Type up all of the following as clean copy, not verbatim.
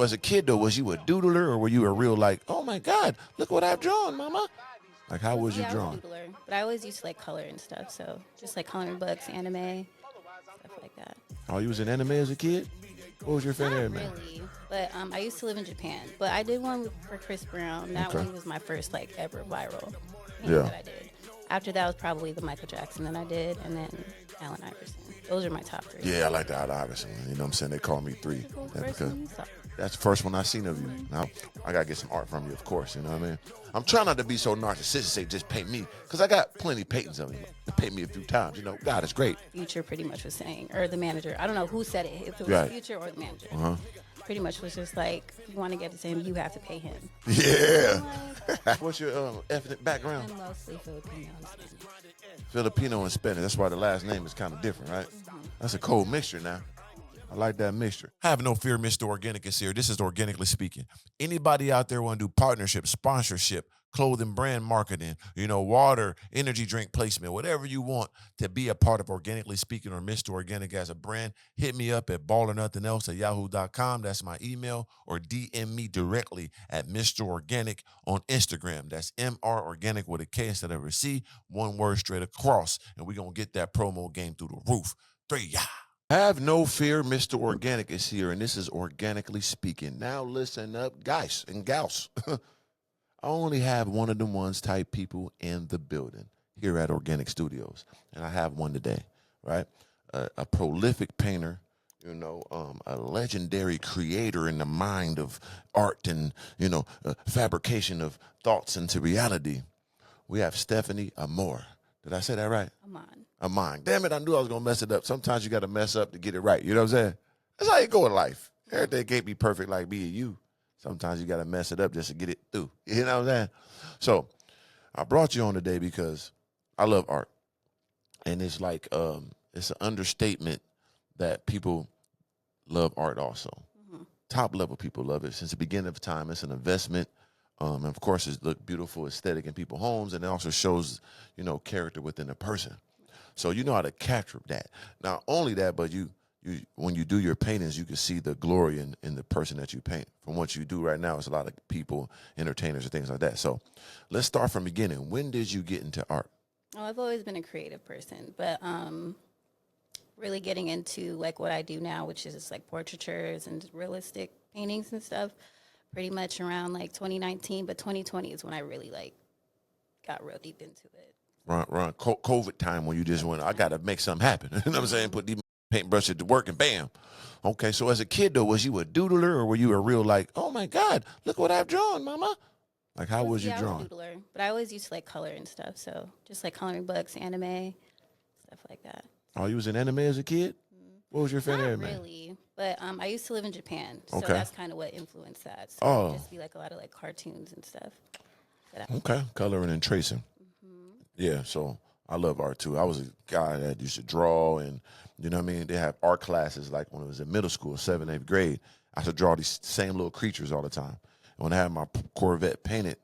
As a kid, though, was you a doodler or were you a real like, oh my God, look what I've drawn, mama? Like, how was you Yeah, I was a drawing? doodler, but I always used to like color and stuff. So just like coloring books, anime, stuff like that. Oh, you was in anime as a kid? What was your favorite Not anime? really, but I used to live in Japan. But I did one for Chris Brown. That Okay. one was my first like ever viral painting Yeah. that I did. After that was probably the Michael Jackson that I did, and then Allen Iverson. Those are my top three. Yeah, I like the Allen Iverson one. You know what I'm saying? They call me three. That's the That's first because one you saw. that's the first one I seen of you. Now, I got to get some art from you, of course. You know what I mean? I'm trying not to be so narcissistic and say just paint me because I got plenty of paintings of you. Paint me a few times. You know, God is great. Future pretty much was saying, or the manager. I don't know who said it, if it was Right. Future or the manager. Uh-huh. Pretty much was just like, if you want to get to him, you have to pay him. Yeah. What's your ethnic background? I'm mostly Filipino. Filipino and Spanish. That's why the last name is kind of different, right? That's a cold mixture now. I like that mixture. Have no fear, Mr. Organic is here. This is Organically speaking. Anybody out there want to do partnership, sponsorship, clothing brand marketing, water, energy drink placement, whatever you want to be a part of Organically Speaking or Mr. Organic as a brand, hit me up at ballernothingelse@yahoo.com. That's my email, or DM me directly at Mr. Organic on Instagram. That's MR Organic with a K instead of a C, one word straight across, and we're going to get that promo game through the roof. 3 ya. Have no fear, Mr. Organic is here, and this is Organically Speaking. Now listen up, guys and gals. I only have one of the ones type people in the building here at Organic Studios, and I have one today, right? A prolific painter, a legendary creator in the mind of art and, fabrication of thoughts into reality. We have Stephaine Amor. Did I say that right? Amon. Damn it, I knew I was going to mess it up. Sometimes you got to mess up to get it right. You know what I'm saying? That's how you go in life. Everything can't be perfect like me and you. Sometimes you got to mess it up just to get it through. You know what I'm saying? So I brought you on today because I love art. And it's like, it's an understatement that people love art also. Top level people love it. Since the beginning of time, it's an investment. And of course, it looks beautiful, aesthetic in people's homes. And it also shows, character within a person. So you know how to capture that. Not only that, but you when you do your paintings, you can see the glory in the person that you paint. From what you do right now, it's a lot of people, entertainers, and things like that. So let's start from the beginning. When did you get into art? Oh, I've always been a creative person, but really getting into like what I do now, which is like portraitures and realistic paintings and stuff, pretty much around like 2019. But 2020 is when I really like got real deep into it. Run COVID time when you just went, I got to make something happen. You know what I'm saying? Put these paintbrushes to work and bam. Okay, so as a kid, though, was you a doodler or were you a real like, oh, my God, look what I've drawn, mama? Like, how was you drawing? I was a doodler, but I always used to like color and stuff. So just like coloring books, anime, stuff like that. Oh, you was in anime as a kid? What was your favorite Not anime? really, but I used to live in Japan. So Okay. that's kind of what influenced that. So Oh. it would just be like a lot of like cartoons and stuff. Okay, coloring and tracing. Yeah, so I love art too. I was a guy that used to draw, and you know what I mean? They have art classes like when I was in middle school, 7th, 8th grade. I used to draw these same little creatures all the time. And when I had my Corvette hand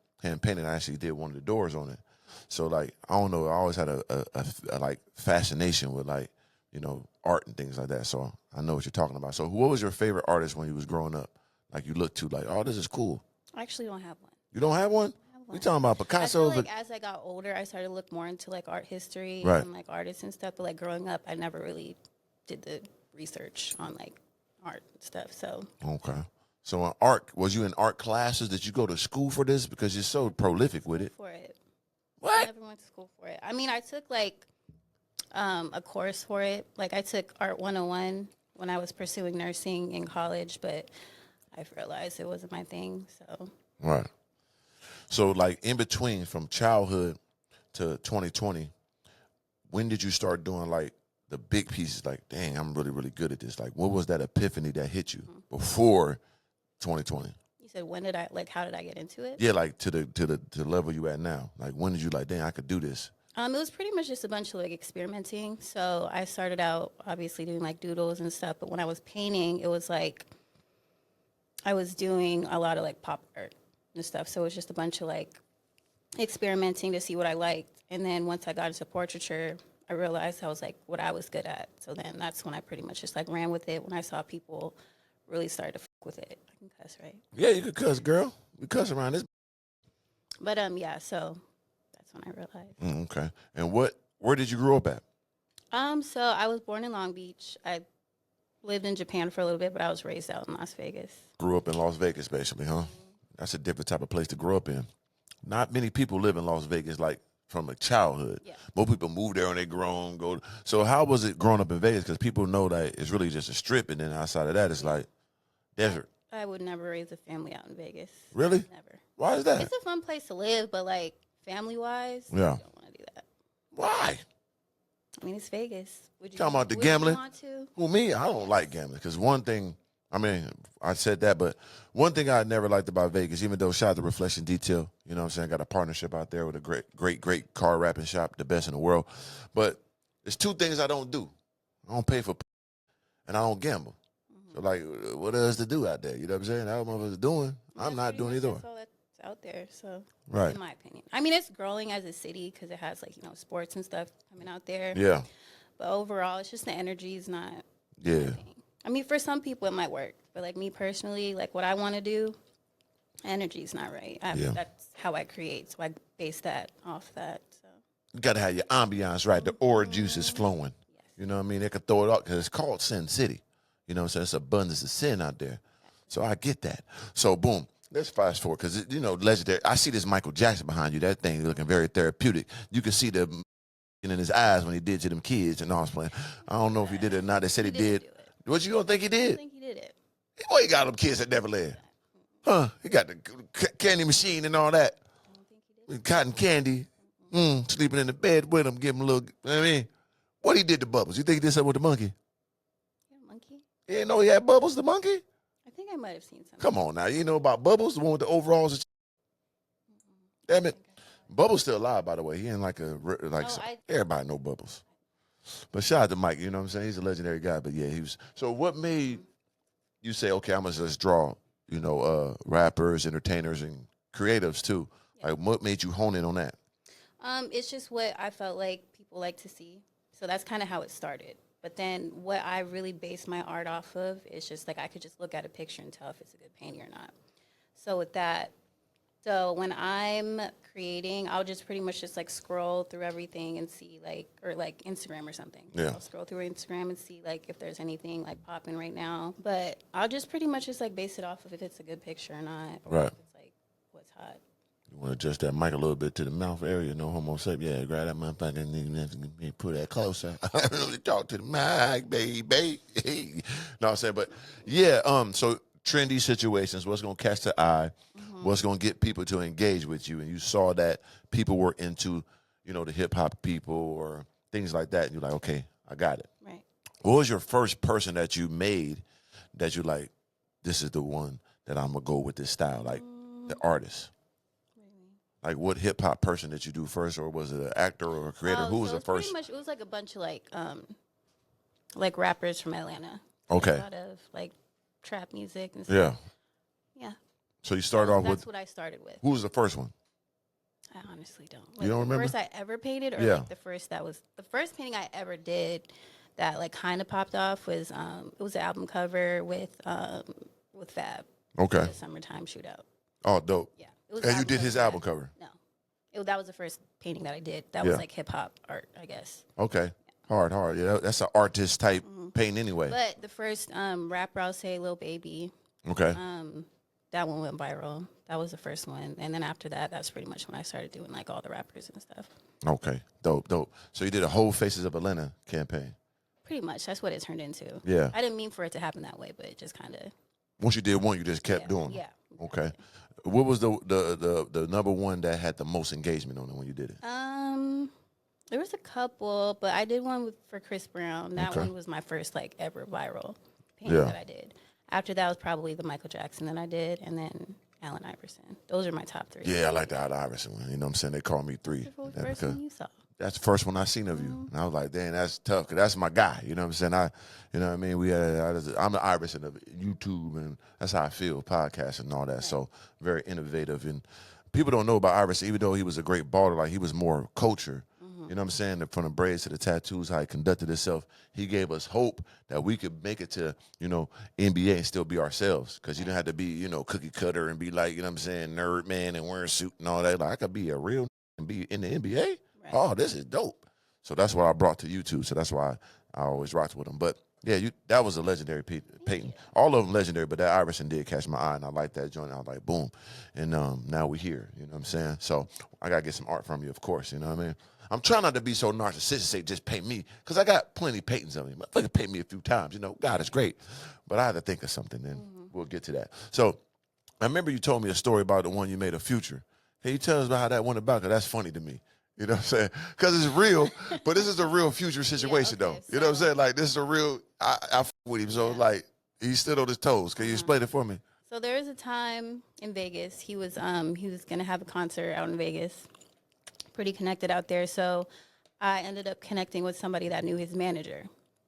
painted, I actually did one of the doors on it. So like, I don't know, I always had a like fascination with like, art and things like that. So I know what you're talking about. So what was your favorite artist when you was growing up? Like you looked to like, oh, this is cool. I actually don't have one. You don't have one? We talking about Picasso? I feel like as I got older, I started to look more into like art history Right. and like artists and stuff. But like growing up, I never really did the research on like art and stuff. So Okay. So in art, was you in art classes? Did you go to school for this? Because you're so prolific with it. for it, I What? never went to school for it. I mean, I took like a course for it. Like I took Art 101 when I was pursuing nursing in college, but I realized it wasn't my thing. So Right. So like in between from childhood to 2020, when did you start doing like the big pieces? Like, dang, I'm really, really good at this. Like, what was that epiphany that hit you before 2020? you said when did I like? How did I get into it? Yeah, like to the level you at now. Like, when did you like, dang, I could do this? It was pretty much just a bunch of like experimenting. So I started out obviously doing like doodles and stuff, but when I was painting, it was like I was doing a lot of like pop art and stuff. So it was just a bunch of like experimenting to see what I liked. And then once I got into portraiture, I realized I was like what I was good at. So then that's when I pretty much just like ran with it when I saw people really start to fuck with it. I can cuss, right? Yeah, you could cuss, girl. We cuss around this. But yeah, so that's when I realized. Okay. And where did you grow up at? So I was born in Long Beach. I lived in Japan for a little bit, but I was raised out in Las Vegas. Grew up in Las Vegas, basically, huh? That's a different type of place to grow up in. Not many people live in Las Vegas like from a childhood. Yeah. Most people move there when they grown. So how was it growing up in Vegas? Because people know that it's really just a strip, and then outside of that, it's like desert. I would never raise a family out in Vegas. Really? Never. Why is that? It's a fun place to live, but like family-wise, Yeah. I don't want to do that. Why? I mean, it's Vegas. Would you Talking about the would gambling? You want to? Well, me, I don't like gambling because one thing, I mean, I said that, but one thing I never liked about Vegas, even though shout out to Reflection Detail, you know what I'm saying, got a partnership out there with a great car wrapping shop, the best in the world. But there's two things I don't do. I don't pay for and I don't gamble. So, like, what else to do out there? You know what I'm saying? That's what motherfuckers doing. I'm not doing either. That's all that's out there, so Right. in my opinion. I mean, it's growing as a city because it has, like, sports and stuff coming out there. Yeah. But overall, it's just the energy is not. Yeah. I mean, for some people, it might work. But, like, me personally, like, what I want to do, energy is not right. That's how I create. So I base that off that. So. You got to have your ambiance right. The aura juice is flowing. Yes. You know what I mean? They could throw it out because it's called Sin City. You know what I'm saying? It's abundance of sin out there. So I get that. So, boom. Let's fast forward because, legendary. I see this Michael Jackson behind you. That thing looking very therapeutic. You can see the in his eyes when he did to them kids and all. I was playing. I don't know if he did it or not. They said he did. Do it. What, you don't think he I did? think he did it. Boy, he got them kids at Neverland. Huh? He got the candy machine and all that. I don't think he did. Cotton candy. Sleeping in the bed with him, give him a little, I mean, what he did to Bubbles? You think he did something with the monkey? Yeah, monkey. You didn't know he had Bubbles, the monkey? I think I might have seen something. Come on now. You know about Bubbles, the one with the overalls? Damn it. Bubbles still alive, by the way. He ain't like everybody know Bubbles. But shout out to Mike, you know what I'm saying? He's a legendary guy. But yeah, he was. So what made you say, okay, I'm gonna just draw, rappers, entertainers, and creatives too? Yeah. Like, what made you hone in on that? It's just what I felt like people like to see. So that's kind of how it started. But then what I really base my art off of is just like I could just look at a picture and tell if it's a good painting or not. So with that, so when I'm creating, I'll just pretty much just like scroll through everything and see or Instagram or something. Yeah. I'll scroll through Instagram and see like if there's anything like popping right now. But I'll just pretty much just like base it off of if it's a good picture or not. Or right. If it's like what's hot. You want to adjust that mic a little bit to the mouth area, no homo sapien. Yeah, grab that motherfucker and put that closer. Talk to the mic, baby. You know what I'm saying? But yeah, so trendy situations, what's going to catch the eye, what's going to get people to engage with you. And you saw that people were into, the hip-hop people or things like that. And you're like, okay, I got it. Right. What was your first person that you made that you like, this is the one that I'm going to go with this style, like the artist? Like, what hip hop person did you do first, or was it an actor or a creator? Who was the first? Pretty much, it was like a bunch of like rappers from Atlanta. Okay. A lot of like trap music and stuff. Yeah. Yeah. So you started off with. That's what I started with. Who was the first one? I honestly don't. You don't remember? The first I ever painted, or Yeah. like the first painting I ever did that like kind of popped off was it was an album cover with Fab. Okay. The Summertime Shootout. Oh, dope. Yeah. It was And you did his album cover? No. That was the first painting that I did. That Yeah. was like hip hop art, I guess. Okay. Hard. Yeah, that's an artist type painting anyway. But the first rapper, I'll say Lil Baby. Okay. That one went viral. That was the first one. And then after that, that's pretty much when I started doing like all the rappers and stuff. Okay. Dope. So you did a whole Faces of Atlanta campaign. Pretty much. That's what it turned into. Yeah. I didn't mean for it to happen that way, but it just kind of. Once you did one, you just kept doing them. Yeah. Okay. What was the number one that had the most engagement on it when you did it? There was a couple, but I did one for Chris Brown. That Okay. one was my first like ever viral painting that I did. After that was probably the Michael Jackson that I did, and then Allen Iverson. Those are my top three. Yeah, I like the Allen Iverson one. You know what I'm saying? They call me three. What was the first one you saw? That's the first one I seen of you. And I was like, dang, that's tough, because that's my guy. You know what I'm saying? You know what I mean? I'm the Iverson of YouTube, and that's how I feel, podcasting and all that. Right. So very innovative. And people don't know about Iverson, even though he was a great baller, like he was more culture. You know what I'm saying? From the braids to the tattoos, how he conducted himself. He gave us hope that we could make it to, you know, NBA and still be ourselves. Because you don't have to be, you know, cookie cutter and be like, you know what I'm saying, nerd man and wearing a suit and all that. Like, I could be a real and be in the NBA. Right. Oh, this is dope. So that's what I brought to YouTube. So that's why I always rocked with him. But yeah, that was a legendary painting. All of them legendary, but that Iverson did catch my eye, and I like that joint. I was like, boom. And now we're here, you know what I'm saying? So I got to get some art from you, of course, you know what I mean? I'm trying not to be so narcissistic, say just paint me, because I got plenty of paintings of me. Motherfucker paint me a few times, you know, God is great. But I had to think of something, then we'll get to that. So I remember you told me a story about the one you made of Future. Can you tell us about how that went about? Because that's funny to me. You know what I'm saying? Because it's real, but this is a real Future situation, though. You know what I'm saying? Like, this is a real, I f with him, so, like, he's still on his toes. Can you explain it for me? So there was a time in Vegas, he was going to have a concert out in Vegas, pretty connected out there. So I ended up connecting with somebody that knew his manager.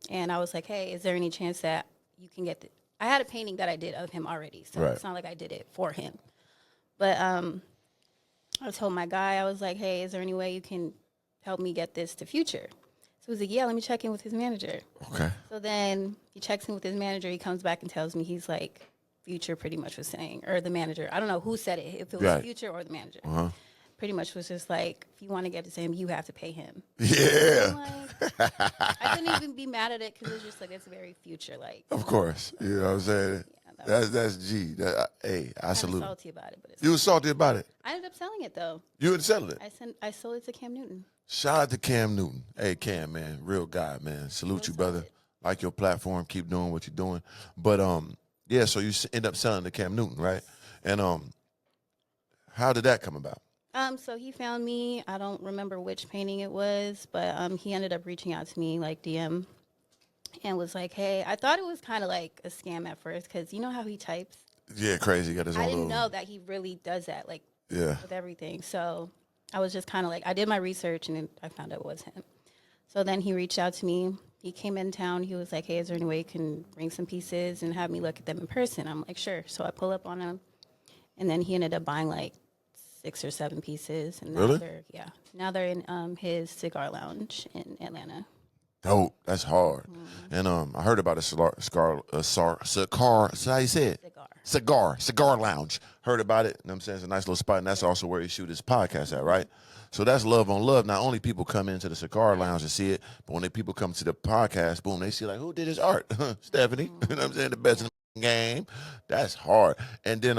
And I was like, hey, is there any chance that you can get I had a painting that I did of him already, so it's not like I did it for him. But I told my guy, I was like, hey, is there any way you can help me get this to Future? So he was like, yeah, let me check in with his manager. Okay. So then he checks in with his manager. He comes back and tells me, he's like, Future pretty much was saying, or the manager, I don't know who said it, if it was Future or the manager. Pretty much was just like, if you want to get to him, you have to pay him. Yeah. Like, I couldn't even be mad at it because it's just like, it's very Future like. Of course. You know what I'm saying? That's G. Hey, I salute. I'm salty about it, but you was salty about it. I ended up selling it though. You would sell it. I sold it to Cam Newton. Shout out to Cam Newton. Hey, Cam, man, real guy, man. Salute you, brother. Like your platform, keep doing what you're doing. But yeah, so you end up selling to Cam Newton, right? And how did that come about? So he found me. I don't remember which painting it was, but he ended up reaching out to me like DM. And was like, hey, I thought it was kind of like a scam at first because you know how he types? Yeah, crazy. Got his own I didn't know that he really does that, like, with everything. So I was just kind of like, I did my research and I found out it was him. So then he reached out to me. He came in town. He was like, hey, is there any way you can bring some pieces and have me look at them in person? I'm like, sure. So I pull up on him. And then he ended up buying like 6 or 7 pieces. And now now they're in his cigar lounge in Atlanta. Dope. That's hard. And I heard about a cigar. So how you say it? Cigar lounge. Heard about it. You know what I'm saying? It's a nice little spot, and that's also where he shoot his podcast at, right? So that's love on love. Not only people come into the cigar lounge and see it, but when people come to the podcast, boom, they see like, who did his art? Stephanie. You know what I'm saying? The best in the game. That's hard. And then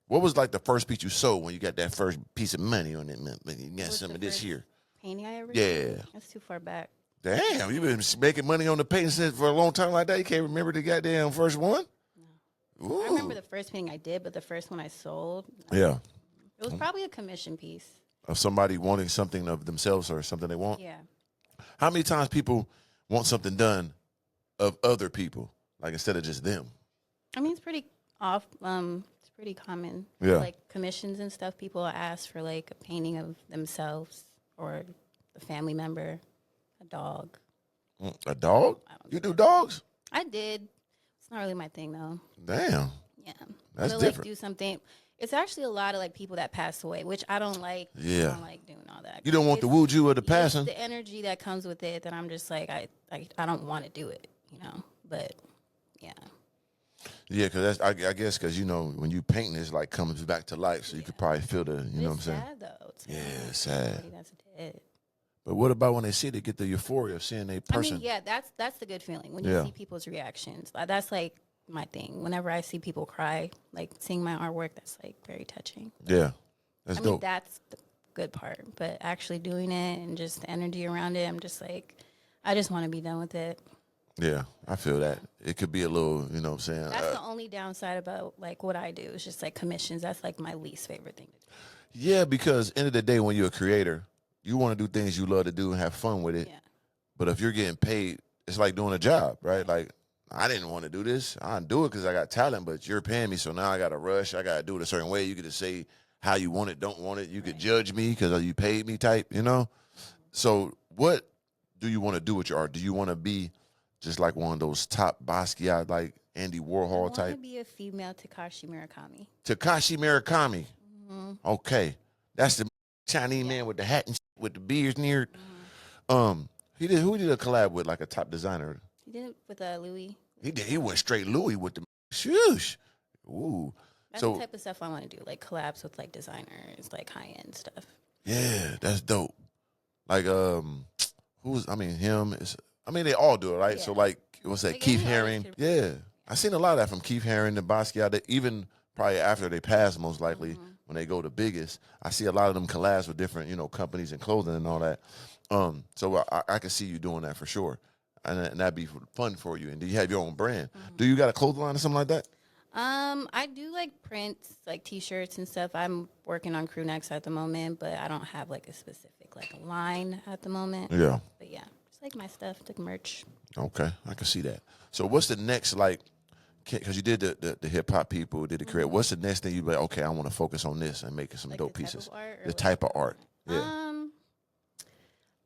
what was like the first piece you sold when you got that first piece of money on it? You got some of this here. Painting I ever did? That's too far back. Damn, you been making money on the painting since for a long time like that? You can't remember the goddamn first one? No. I remember the first painting I did, but the first one I sold. Yeah. It was probably a commission piece. Of somebody wanting something of themselves or something they want? Yeah. How many times people want something done of other people, like instead of just them? I mean, it's pretty it's pretty common. Yeah. Like commissions and stuff, people ask for like a painting of themselves or a family member. A dog. A dog? You do dogs? I did. It's not really my thing though. Damn. Yeah. That's to, different. Like, do something. It's actually a lot of like people that pass away, which I don't like. Yeah. I don't like doing all that. You don't want the woo-ju of the passing? The energy that comes with it that I'm just like, I don't want to do it, you know? But, yeah. Yeah, because I guess because, you know, when you paint, it's like comes back to life, so you could probably feel you know what I'm saying? It's sad, though. It's sad. That's dead. But what about when they see it, they get the euphoria of seeing a person? I mean, yeah, that's the good feeling when you see people's reactions. That's like my thing. Whenever I see people cry, like seeing my artwork, that's like very touching. Yeah, that's dope. I mean, that's the good part. But actually doing it and just the energy around it, I'm just like, I just want to be done with it. Yeah, I feel that. It could be a little, you know what I'm saying? That's the only downside about like what I do. It's just like commissions. That's like my least favorite thing to do. Yeah, because end of the day, when you're a creator, you want to do things you love to do and have fun with it. Yeah. But if you're getting paid, it's like doing a job, right? Like, I didn't want to do this. I do it because I got talent, but you're paying me, so now I got to rush. I got to do it a certain way. You get to say how you want it, don't want it. You could judge me because you paid me type, you know? So what do you want to do with your art? Do you want to be just like one of those top Basquiat, like Andy Warhol type? I want to be a female Takashi Murakami. Takashi Murakami. Mm-hmm. Okay. That's the Chinese man with the hat and with the beard near. He did a collab with like a top designer. He did it with Louis. He went straight Louis with the shoosh. Ooh. That's So the type of stuff I want to do, like collabs with like designers, like high end stuff. yeah, that's dope. Like him is they all do it, right? Yeah. So like what's that, Like, Keith any artist Haring? could- Yeah. I seen a lot of that from Keith Haring and Basquiat, that even probably after they pass, most likely, when they go the biggest. I see a lot of them collabs with different, companies and clothing and all that. So I can see you doing that for sure. And that'd be fun for you. And do you have your own brand? Do you got a clothing line or something like that? I do like prints, like T-shirts and stuff. I'm working on crew necks at the moment, but I don't have like a specific like line at the moment. Yeah. But yeah, just like my stuff, like merch. Okay, I can see that. So what's the next, like, because you did the hip hop people, did the career. What's the next thing you be like, okay, I want to focus on this and making some Like dope the type pieces? of art or The what? type of art. Yeah.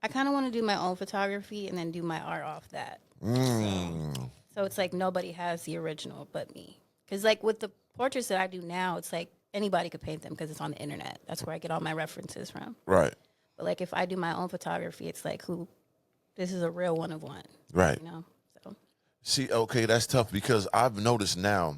I kind of want to do my own photography and then do my art off that. So it's like nobody has the original but me. Because like with the portraits that I do now, it's like anybody could paint them because it's on the internet. That's where I get all my references from. Right. But like if I do my own photography, it's like this is a real one of one. Right. So See, okay, that's tough because I've noticed now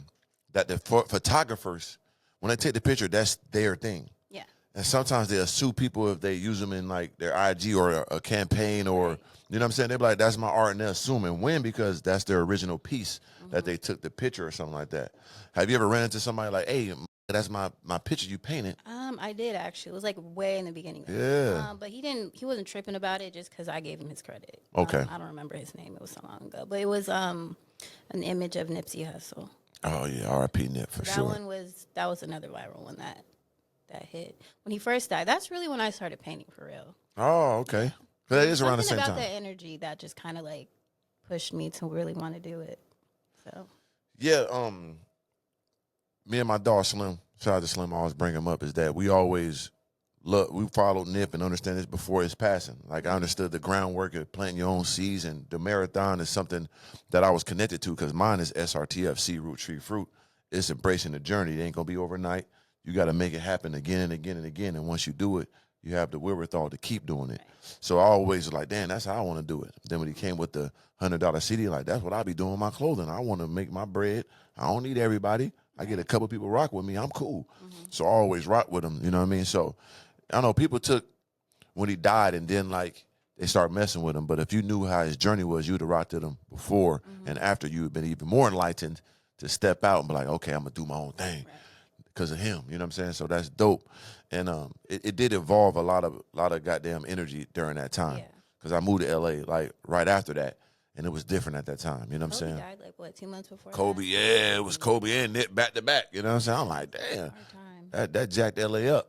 that the photographers, when they take the picture, that's their thing. yeah. And sometimes they'll sue people if they use them in like their IG or a campaign or, you know what I'm saying? They're like, that's my art, and they'll assume and win because that's their original piece that they took the picture or something like that. Have you ever ran into somebody like, hey, that's my picture you painted? I did actually. It was like way in the beginning. Yeah. But he wasn't tripping about it just because I gave him his credit. Okay. I don't remember his name. It was so long ago. But it was an image of Nipsey Hussle. Oh, yeah, R.I.P. Nip for That sure. one that was another viral one that hit. When he first died, that's really when I started painting for real. Oh, okay. But that is around the same Something time. about the energy that just kind of like pushed me to really want to do it. So Yeah, me and my dog Slim, shout out to Slim, I always bring him up, is that we followed Nip and understand this before his passing. Like, I understood the groundwork of planting your own seeds, and the marathon is something that I was connected to because mine is S.R.T.F, Seed, Root, Tree, Fruit. It's embracing the journey. It ain't going to be overnight. You got to make it happen again and again and again, and once you do it, you have the wherewithal to keep doing it. So I always was like, damn, that's how I want to do it. Then when he came with the $100 CD, like, that's what I be doing with my clothing. I want to make my bread. I don't need everybody. I get a couple people rock with me. I'm cool. So I always rock with him. You know what I mean? So I know people took when he died and then like they start messing with him. But if you knew how his journey was, you'd have rocked with him before and after. You would been even more enlightened to step out and be like, okay, I'm gonna do my own thing because of him. You know what I'm saying? So that's dope. And it did evolve a lot of goddamn energy during that time. Yeah. Because I moved to LA like right after that, and it was different at that time. You know what I'm Kobe saying? died like what, 2 months before? Kobe, yeah, it was Kobe and Nip back to back. You know what I'm saying? I'm like, damn, Hard time. that jacked LA up.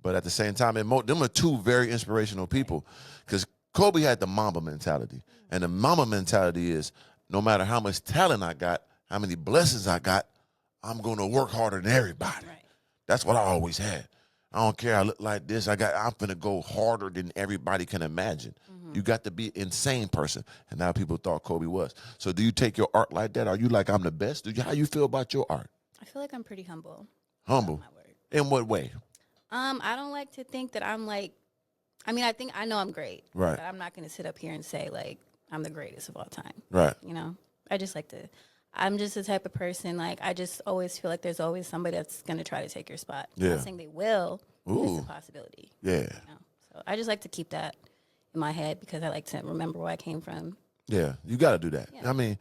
But at the same time, them are two very inspirational people because Kobe had the Mamba mentality. And the Mamba mentality is no matter how much talent I got, how many blessings I got, I'm going to work harder than everybody. Right. That's what I always had. I don't care. I look like this. I'm finna go harder than everybody can imagine. You got to be an insane person. And now people thought Kobe was. So do you take your art like that? Are you like, I'm the best? How you feel about your art? I feel like I'm pretty humble. Humble? About my work. In what way? I don't like to think that I'm like, I know I'm great. Right. But I'm not going to sit up here and say like I'm the greatest of all time. Right. I just like to, I'm just the type of person, like I just always feel like there's always somebody that's going to try to take your spot. I'm Yeah. not saying they will, but Ooh. it's a possibility. Yeah. So I just like to keep that in my head because I like to remember where I came from. Yeah, you got to do that. Yeah. I mean,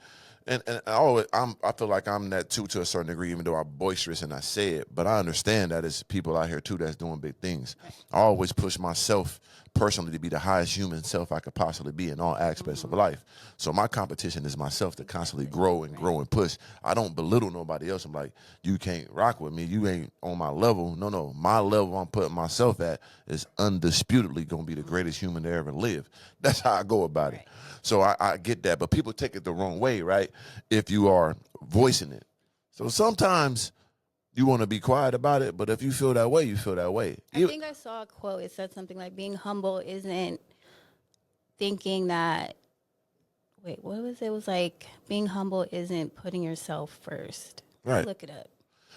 and I feel like I'm that too to a certain degree, even though I'm boisterous and I say it. But I understand that it's people out here too that's doing big things. Right. I always push myself personally to be the highest human self I could possibly be in all aspects of life. So my competition is myself to constantly grow and grow and push. I don't belittle nobody else. I'm like, you can't rock with me. You ain't on my level. No. My level I'm putting myself at is undisputedly going to be the greatest human to ever live. That's how I go about it. So I get that. But people take it the wrong way, right? If you are voicing it. So sometimes you want to be quiet about it, but if you feel that way, you feel that way. I think I saw a quote. It said something like being humble isn't thinking that, what was it? It was like being humble isn't putting yourself first. Right. Look it up.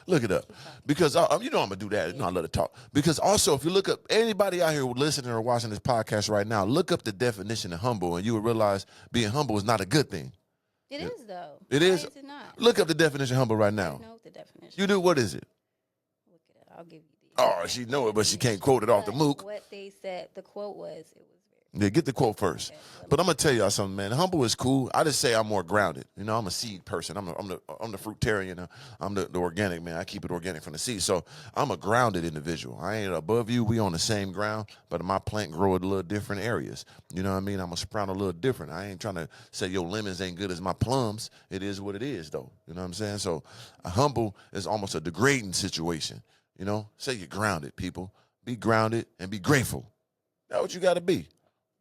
Look it up. Because you know I'm going to do that. You know I love to talk. Because also, if you look up, anybody out here listening or watching this podcast right now, look up the definition of humble, and you will realize being humble is not a good thing. It is, though. It Why is? it not? Look up the definition of humble right now. I know the definition. You do? What is it? Look it up. I'll give you the. Oh, she know it, but she can't quote it off the mook. What they said, the quote was, it was very. Yeah, get the quote first. But I'm gonna tell y'all something, man. Humble is cool. I just say I'm more grounded. You know, I'm a seed person. I'm the fruitarian. I'm the organic man. I keep it organic from the seed. So I'm a grounded individual. I ain't above you. We on the same ground, but my plant grow in a little different areas. You know what I mean? I'm a sprout a little different. I ain't trying to say your lemons ain't good as my plums. It is what it is, though. You know what I'm saying? So humble is almost a degrading situation. You know, say you're grounded, people. Be grounded and be grateful. That's what you got to be.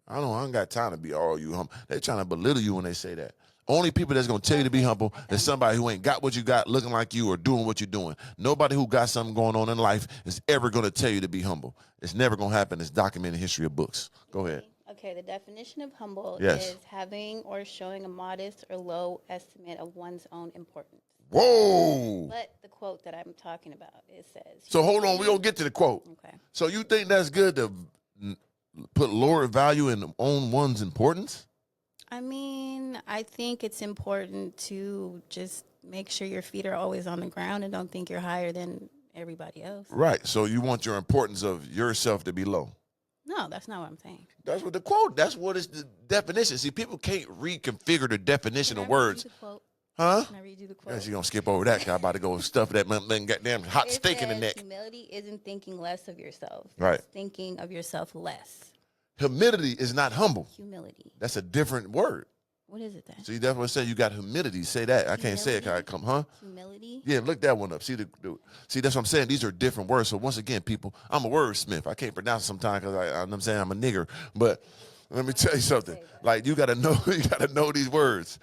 I don't got time to be all you humble. They trying to belittle you when they say that. Only people that's going to tell you to be humble is somebody who ain't got what you got, looking like you, or doing what you're doing. Nobody who got something going on in life is ever going to tell you to be humble. It's never going to happen. It's documented in history of books. Go ahead. Okay, the definition of humble Yes. is having or showing a modest or low estimate of one's own importance. Whoa. But the quote that I'm talking about, it says. So hold on. We don't get to the quote. Okay. So you think that's good to put lower value in on one's importance? I mean, I think it's important to just make sure your feet are always on the ground and don't think you're higher than everybody else. Right. So you want your importance of yourself to be low. No, that's not what I'm saying. That's what the quote, that's what is the definition. See, people can't reconfigure the definition Can of I read words. you the quote? Huh? Can I read you the Yeah, quote? she gonna skip over that, 'cause I'm about to go stuff that goddamn hot It steak in the says, neck. humility isn't thinking less of yourself. Right. It's thinking of yourself less. Humility is not humble. Humility. That's a different word. What is it then? See, that's what I say. You got humility. Say that. I can't say it 'cause I come, huh? Humility. Yeah, look that one up. See, see, that's what I'm saying. These are different words. So once again, people, I'm a wordsmith. I can't pronounce it sometimes because I'm saying I'm a nigger. But let me tell you something. Like you gotta know these words.